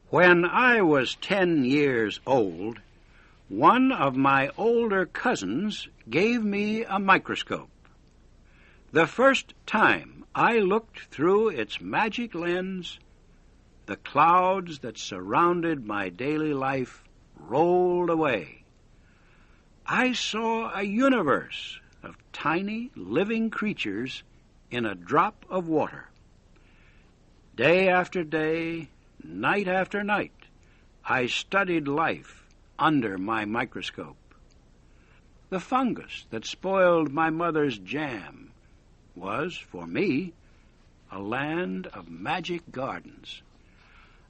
When I was 10 years old, one of my older cousins gave me a microscope. The first time I looked through its magic lens, the clouds that surrounded my daily life rolled away. I saw a universe of tiny, living creatures in a drop of water. Day after day, night after night, I studied life under my microscope. The fungus that spoiled my mother's jam was, for me, a land of magic gardens.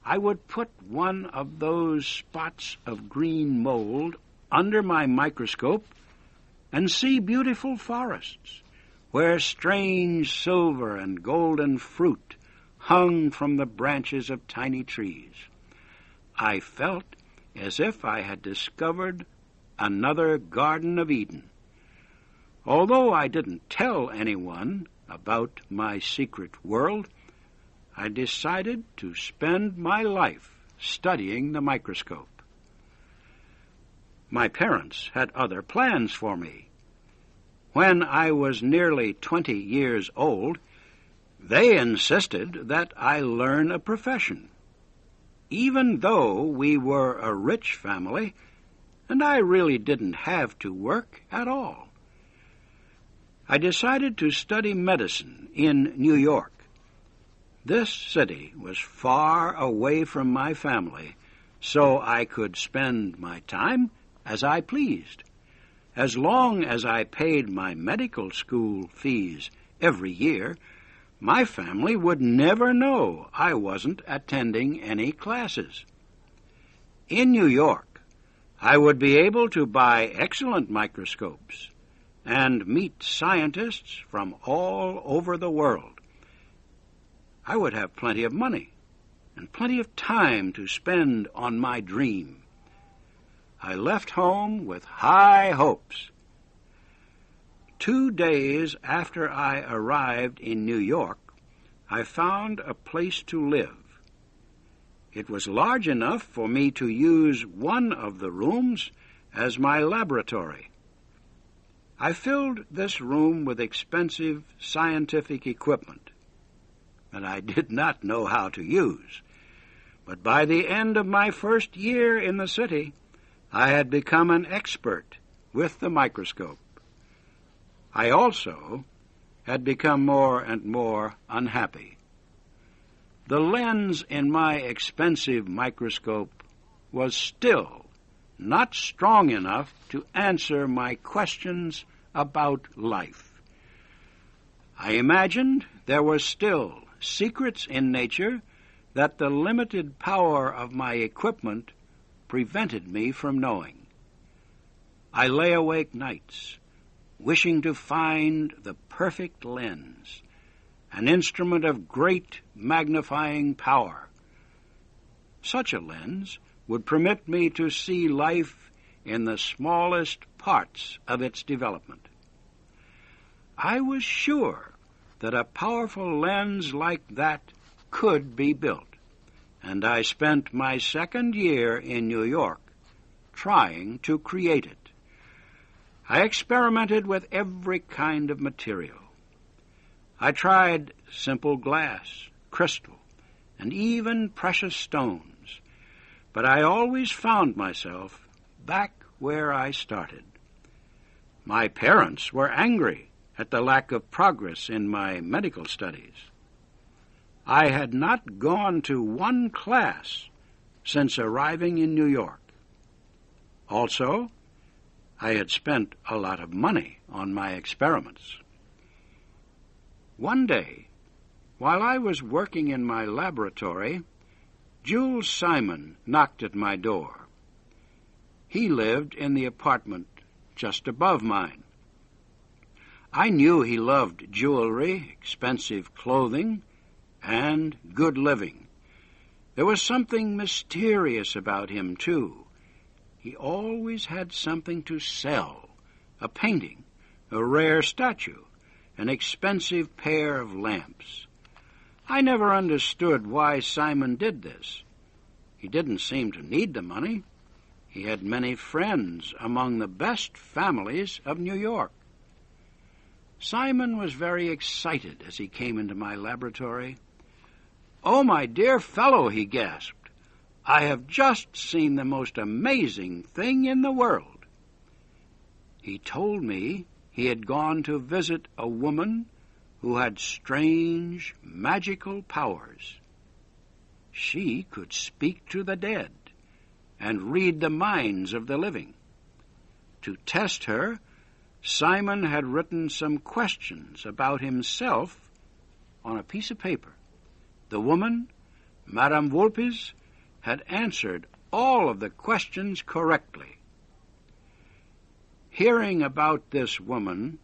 I would put one of those spots of green mold under my microscope and see beautiful forests where strange silver and golden fruit hung from the branches of tiny trees. I felt as if I had discovered another Garden of Eden. Although I didn't tell anyone about my secret world, I decided to spend my life studying the microscope. My parents had other plans for me. When I was nearly 20 years old, they insisted that I learn a profession. Even though we were a rich family, and I really didn't have to work at all. I decided to study medicine in New York. This city was far away from my family, so I could spend my time as I pleased. As long as I paid my medical school fees every year, my family would never know I wasn't attending any classes. In New York, I would be able to buy excellent microscopes and meet scientists from all over the world. I would have plenty of money and plenty of time to spend on my dream. I left home with high hopes. 2 days after I arrived in New York, I found a place to live. It was large enough for me to use one of the rooms as my laboratory. I filled this room with expensive scientific equipment that I did not know how to use. But by the end of my first year in the city, I had become an expert with the microscope. I also had become more and more unhappy. The lens in my expensive microscope was still not strong enough to answer my questions about life. I imagined there were still secrets in nature that the limited power of my equipment prevented me from knowing. I lay awake nights, wishing to find the perfect lens, an instrument of great magnifying power. Such a lens would permit me to see life in the smallest parts of its development. I was sure that a powerful lens like that could be built, and I spent my second year in New York trying to create it. I experimented with every kind of material. I tried simple glass, crystal, and even precious stones, but I always found myself back where I started. My parents were angry at the lack of progress in my medical studies. I had not gone to one class since arriving in New York. Also, I had spent a lot of money on my experiments. One day, while I was working in my laboratory, Jules Simon knocked at my door. He lived in the apartment just above mine. I knew he loved jewelry, expensive clothing, and good living. There was something mysterious about him, too. He always had something to sell, a painting, a rare statue, an expensive pair of lamps. I never understood why Simon did this. He didn't seem to need the money. He had many friends among the best families of New York. Simon was very excited as he came into my laboratory. "Oh, my dear fellow," he gasped, "I have just seen the most amazing thing in the world." He told me he had gone to visit a woman who had strange, magical powers. She could speak to the dead and read the minds of the living. To test her, Simon had written some questions about himself on a piece of paper. The woman, Madame Vulpes, had answered all of the questions correctly. Hearing about this woman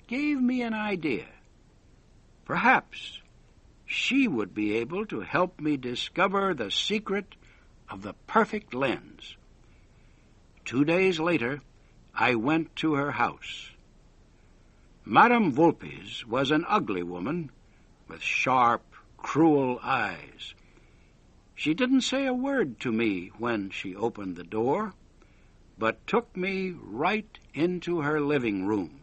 gave me an idea. Perhaps she would be able to help me discover the secret of the perfect lens. 2 days later, I went to her house. Madame Vulpes was an ugly woman with sharp, cruel eyes. She didn't say a word to me when she opened the door, but took me right into her living room.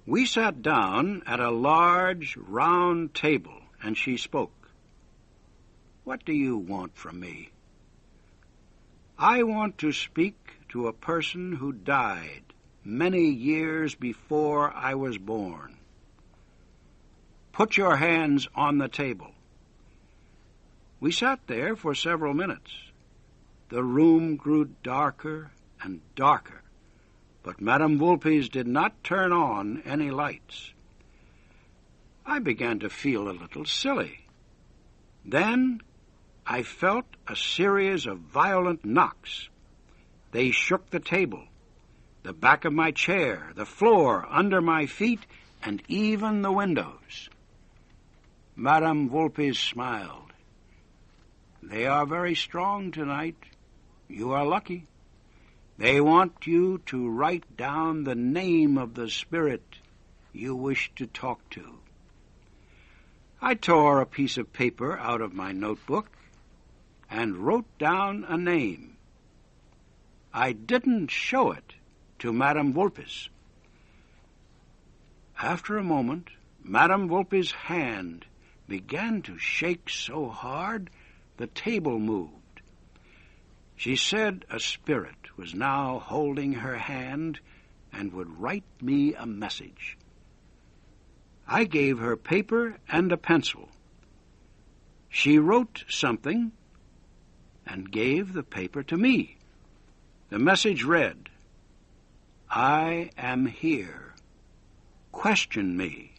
We sat down at a large, round table, and she spoke. "What do you want from me?" "I want to speak to a person who died many years before I was born." "Put your hands on the table." We sat there for several minutes. The room grew darker and darker, but Madame Vulpes did not turn on any lights. I began to feel a little silly. Then I felt a series of violent knocks. They shook the table, the back of my chair, the floor under my feet, and even the windows. Madame Vulpes smiled. "They are very strong tonight. You are lucky. They want you to write down the name of the spirit you wish to talk to." I tore a piece of paper out of my notebook and wrote down a name. I didn't show it to Madame Vulpes. After a moment, Madame Vulpes' hand began to shake so hard the table moved. She said a spirit was now holding her hand and would write me a message. I gave her paper and a pencil. She wrote something and gave the paper to me. The message read, "I am here. Question me."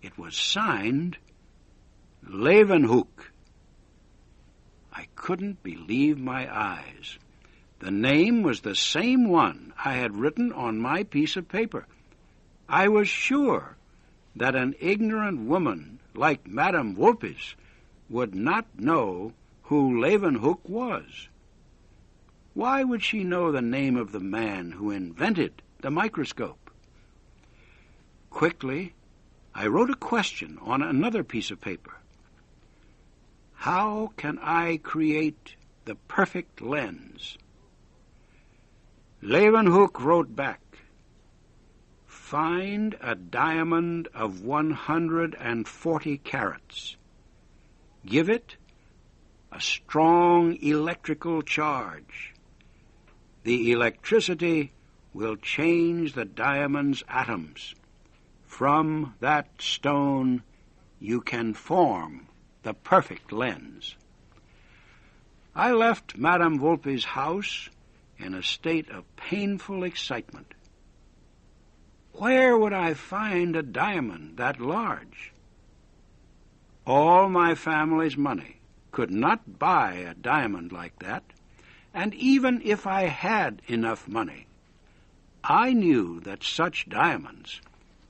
It was signed Leeuwenhoek. I couldn't believe my eyes. The name was the same one I had written on my piece of paper. I was sure that an ignorant woman like Madame Vulpes would not know who Leeuwenhoek was. Why would she know the name of the man who invented the microscope? Quickly, I wrote a question on another piece of paper. How can I create the perfect lens? Leeuwenhoek wrote back, "Find a diamond of 140 carats. Give it a strong electrical charge. The electricity will change the diamond's atoms. From that stone you can form the perfect lens." I left Madame Vulpes' house in a state of painful excitement. Where would I find a diamond that large? All my family's money could not buy a diamond like that, and even if I had enough money, I knew that such diamonds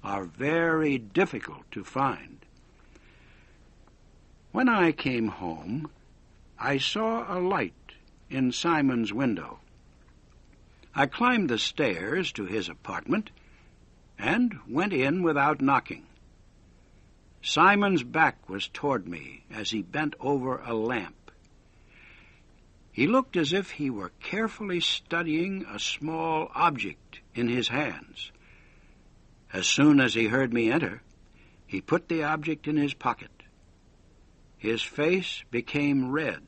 are very difficult to find. When I came home, I saw a light in Simon's window. I climbed the stairs to his apartment and went in without knocking. Simon's back was toward me as he bent over a lamp. He looked as if he were carefully studying a small object in his hands. As soon as he heard me enter, he put the object in his pocket. His face became red,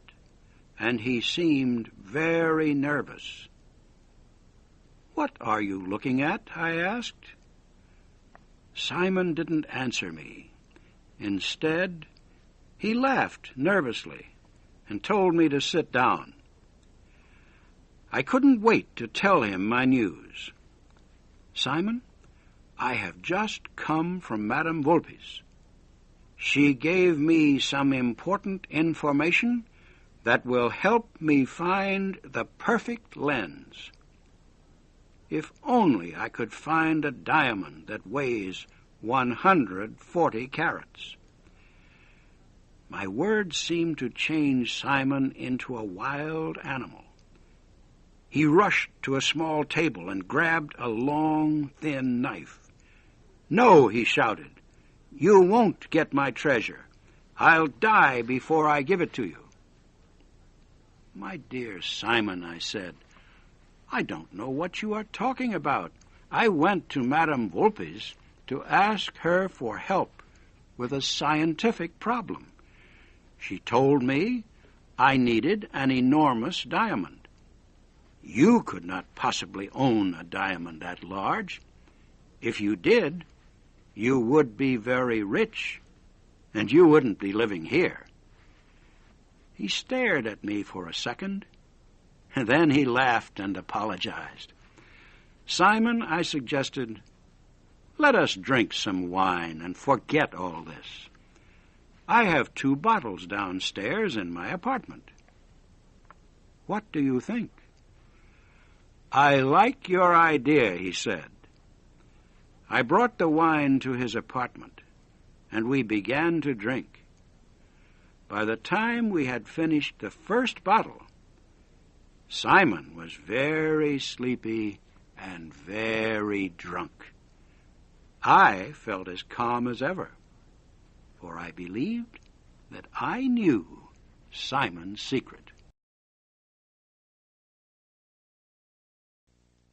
and he seemed very nervous. "What are you looking at?" I asked. Simon didn't answer me. Instead, he laughed nervously and told me to sit down. I couldn't wait to tell him my news. "Simon, I have just come from Madame Volpe's. She gave me some important information that will help me find the perfect lens. If only I could find a diamond that weighs 140 carats." My words seemed to change Simon into a wild animal. He rushed to a small table and grabbed a long, thin knife. "No," he shouted, "you won't get my treasure. I'll die before I give it to you." "My dear Simon," I said, "I don't know what you are talking about. I went to Madame Volpe's to ask her for help with a scientific problem. She told me I needed an enormous diamond. You could not possibly own a diamond that large. If you did, you would be very rich, and you wouldn't be living here." He stared at me for a second, and then he laughed and apologized. "Simon," I suggested, "let us drink some wine and forget all this. I have 2 bottles downstairs in my apartment. What do you think?" "I like your idea," he said. I brought the wine to his apartment, and we began to drink. By the time we had finished the first bottle, Simon was very sleepy and very drunk. I felt as calm as ever, for I believed that I knew Simon's secret.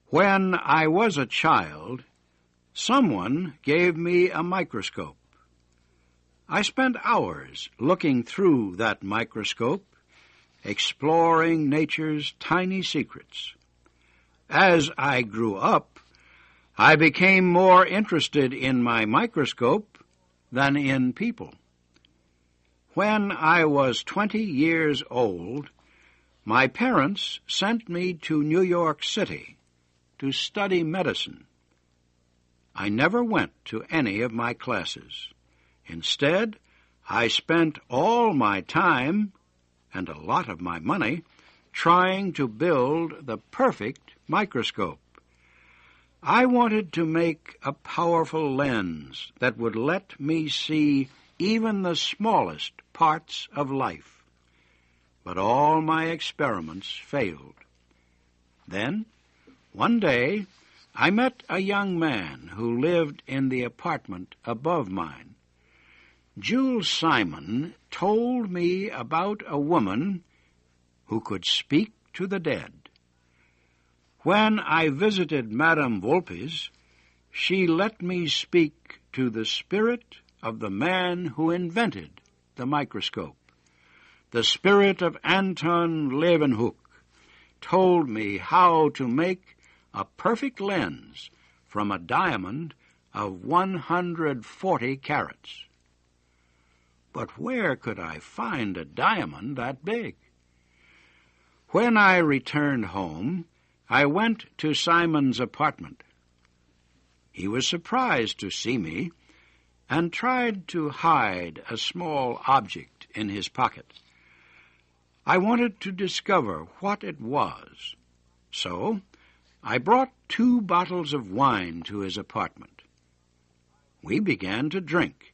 When I was a child, someone gave me a microscope. I spent hours looking through that microscope, exploring nature's tiny secrets. As I grew up, I became more interested in my microscope than in people. When I was 20 years old, my parents sent me to New York City to study medicine. I never went to any of my classes. Instead, I spent all my time and a lot of my money trying to build the perfect microscope. I wanted to make a powerful lens that would let me see even the smallest parts of life. But all my experiments failed. Then, one day, I met a young man who lived in the apartment above mine. Jules Simon told me about a woman who could speak to the dead. When I visited Madame Volpe's, she let me speak to the spirit of the man who invented the microscope. The spirit of Anton Leeuwenhoek told me how to make a perfect lens from a diamond of 140 carats. But where could I find a diamond that big? When I returned home, I went to Simon's apartment. He was surprised to see me and tried to hide a small object in his pocket. I wanted to discover what it was, so I brought 2 bottles of wine to his apartment. We began to drink.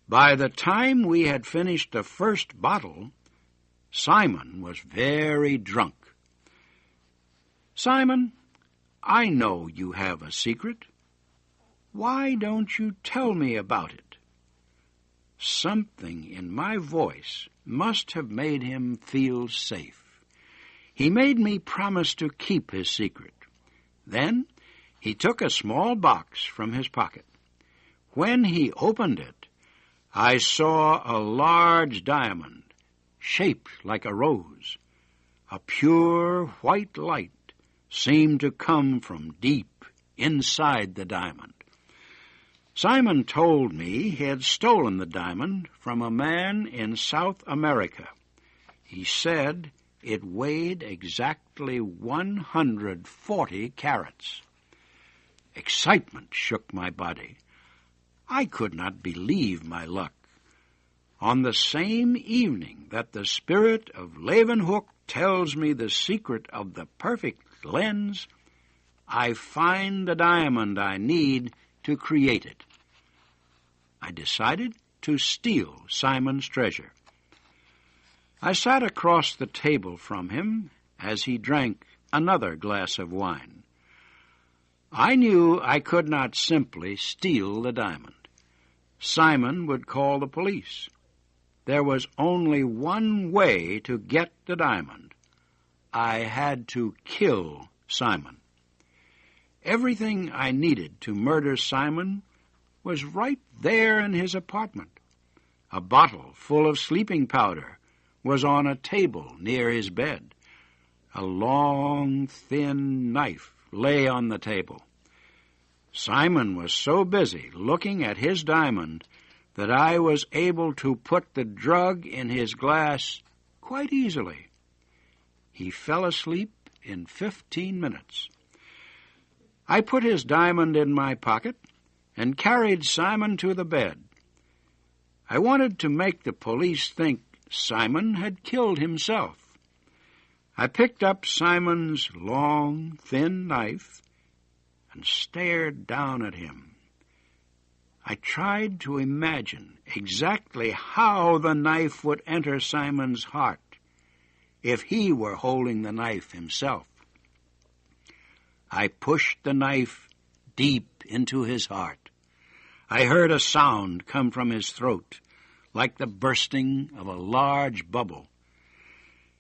By the time we had finished the first bottle, Simon was very drunk. "Simon, I know you have a secret. Why don't you tell me about it?" Something in my voice must have made him feel safe. He made me promise to keep his secret. Then he took a small box from his pocket. When he opened it, I saw a large diamond, shaped like a rose. A pure white light seemed to come from deep inside the diamond. Simon told me he had stolen the diamond from a man in South America. He said it weighed exactly 140 carats. Excitement shook my body. I could not believe my luck. On the same evening that the spirit of Leeuwenhoek tells me the secret of the perfect lens, I find the diamond I need to create it. I decided to steal Simon's treasure. I sat across the table from him as he drank another glass of wine. I knew I could not simply steal the diamond. Simon would call the police. There was only one way to get the diamond. I had to kill Simon. Everything I needed to murder Simon was right there in his apartment. A bottle full of sleeping powder was on a table near his bed. A long, thin knife lay on the table. Simon was so busy looking at his diamond that I was able to put the drug in his glass quite easily. He fell asleep in 15 minutes. I put his diamond in my pocket and carried Simon to the bed. I wanted to make the police think Simon had killed himself. I picked up Simon's long, thin knife and stared down at him. I tried to imagine exactly how the knife would enter Simon's heart if he were holding the knife himself. I pushed the knife deep into his heart. I heard a sound come from his throat, like the bursting of a large bubble.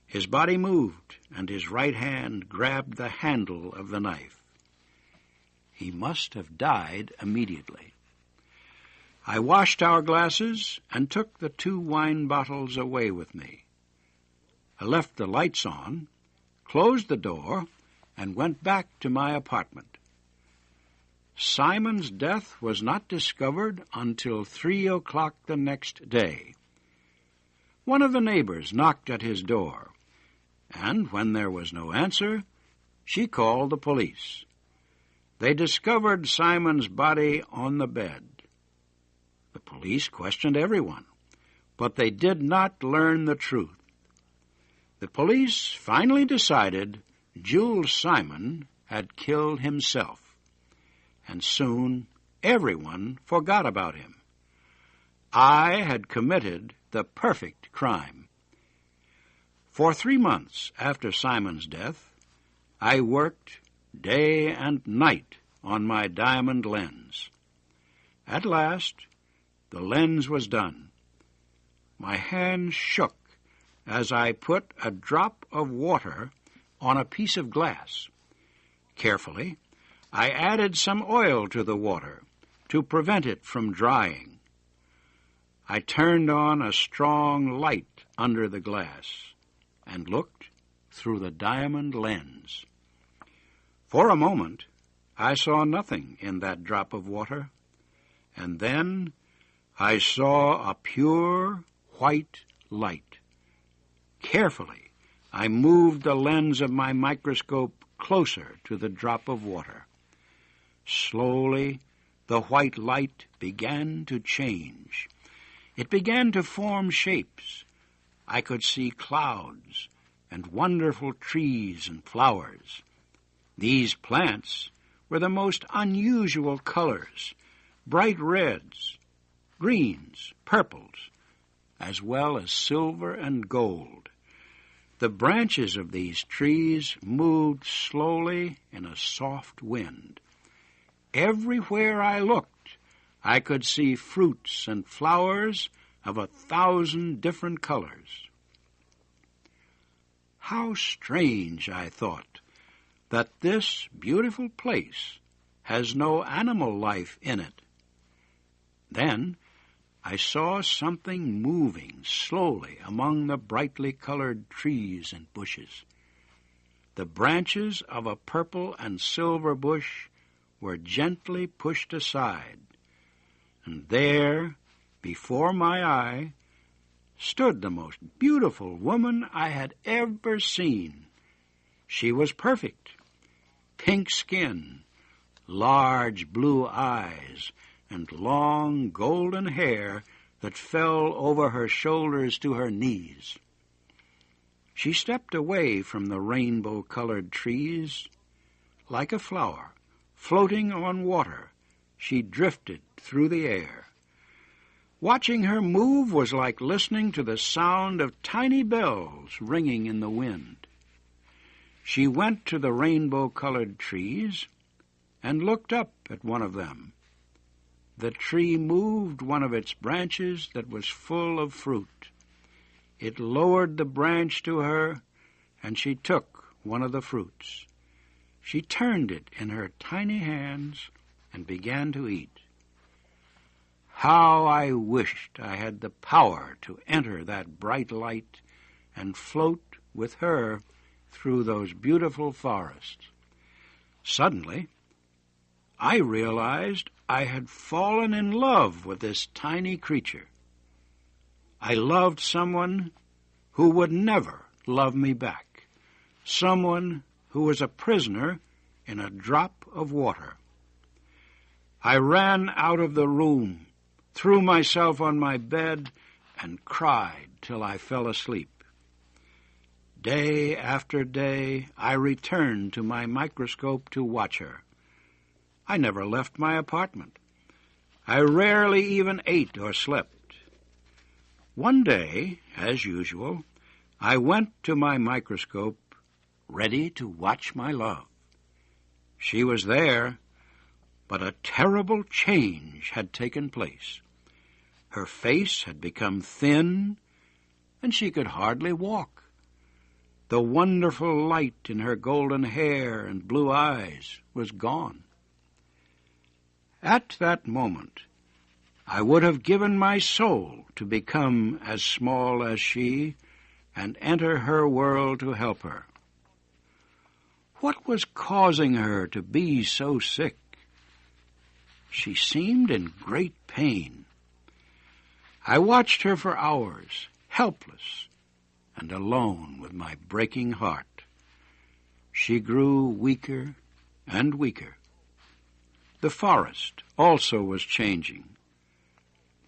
His body moved, and his right hand grabbed the handle of the knife. He must have died immediately. I washed our glasses and took the 2 wine bottles away with me. I left the lights on, closed the door, and went back to my apartment. Simon's death was not discovered until 3 o'clock the next day. One of the neighbors knocked at his door, and when there was no answer, she called the police. They discovered Simon's body on the bed. The police questioned everyone, but they did not learn the truth. The police finally decided Jules Simon had killed himself, and soon everyone forgot about him. I had committed the perfect crime. For 3 months after Simon's death, I worked day and night on my diamond lens. At last, the lens was done. My hands shook as I put a drop of water on a piece of glass. Carefully, I added some oil to the water to prevent it from drying. I turned on a strong light under the glass and looked through the diamond lens. For a moment, I saw nothing in that drop of water, and then I saw a pure white light. Carefully, I moved the lens of my microscope closer to the drop of water. Slowly, the white light began to change. It began to form shapes. I could see clouds and wonderful trees and flowers. These plants were the most unusual colors, bright reds, greens, purples, as well as silver and gold. The branches of these trees moved slowly in a soft wind. Everywhere I looked, I could see fruits and flowers of 1,000 different colors. How strange, I thought, that this beautiful place has no animal life in it. Then I saw something moving slowly among the brightly colored trees and bushes. The branches of a purple and silver bush were gently pushed aside, and there, before my eye, stood the most beautiful woman I had ever seen. She was perfect. Pink skin, large blue eyes, and long golden hair that fell over her shoulders to her knees. She stepped away from the rainbow-colored trees. Like a flower, floating on water, she drifted through the air. Watching her move was like listening to the sound of tiny bells ringing in the wind. She went to the rainbow-colored trees and looked up at one of them. The tree moved one of its branches that was full of fruit. It lowered the branch to her, and she took one of the fruits. She turned it in her tiny hands and began to eat. How I wished I had the power to enter that bright light and float with her through those beautiful forests. Suddenly, I realized I had fallen in love with this tiny creature. I loved someone who would never love me back, someone who was a prisoner in a drop of water. I ran out of the room, threw myself on my bed, and cried till I fell asleep. Day after day, I returned to my microscope to watch her. I never left my apartment. I rarely even ate or slept. One day, as usual, I went to my microscope, ready to watch my love. She was there, but a terrible change had taken place. Her face had become thin, and she could hardly walk. The wonderful light in her golden hair and blue eyes was gone. At that moment, I would have given my soul to become as small as she and enter her world to help her. What was causing her to be so sick? She seemed in great pain. I watched her for hours, helpless and alone with my breaking heart. She grew weaker and weaker. The forest also was changing.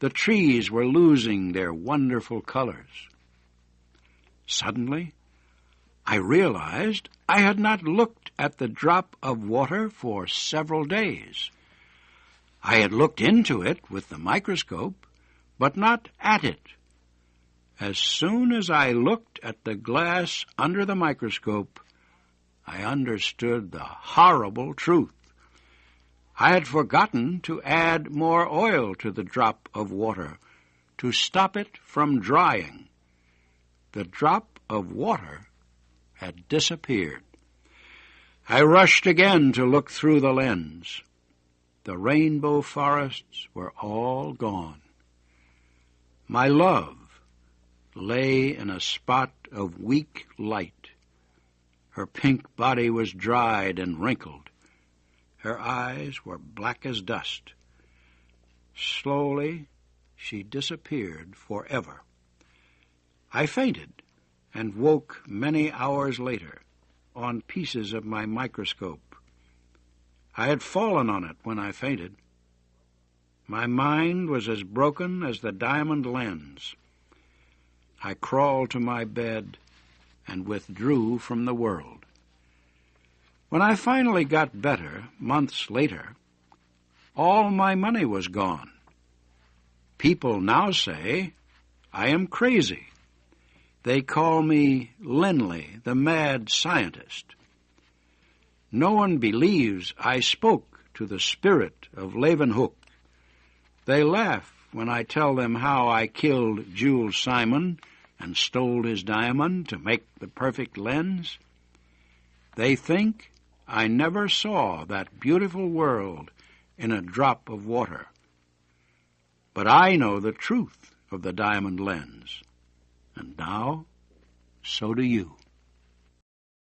The trees were losing their wonderful colors. Suddenly, I realized I had not looked at the drop of water for several days. I had looked into it with the microscope, but not at it. As soon as I looked at the glass under the microscope, I understood the horrible truth. I had forgotten to add more oil to the drop of water to stop it from drying. The drop of water had disappeared. I rushed again to look through the lens. The rainbow forests were all gone. My love lay in a spot of weak light. Her pink body was dried and wrinkled. Her eyes were black as dust. Slowly, she disappeared forever. I fainted and woke many hours later on pieces of my microscope. I had fallen on it when I fainted. My mind was as broken as the diamond lens. I crawled to my bed and withdrew from the world. When I finally got better, months later, all my money was gone. People now say I am crazy. They call me Linley, the mad scientist. No one believes I spoke to the spirit of Leeuwenhoek. They laugh when I tell them how I killed Jules Simon and stole his diamond to make the perfect lens. They think I never saw that beautiful world in a drop of water. But I know the truth of the diamond lens, and now so do you.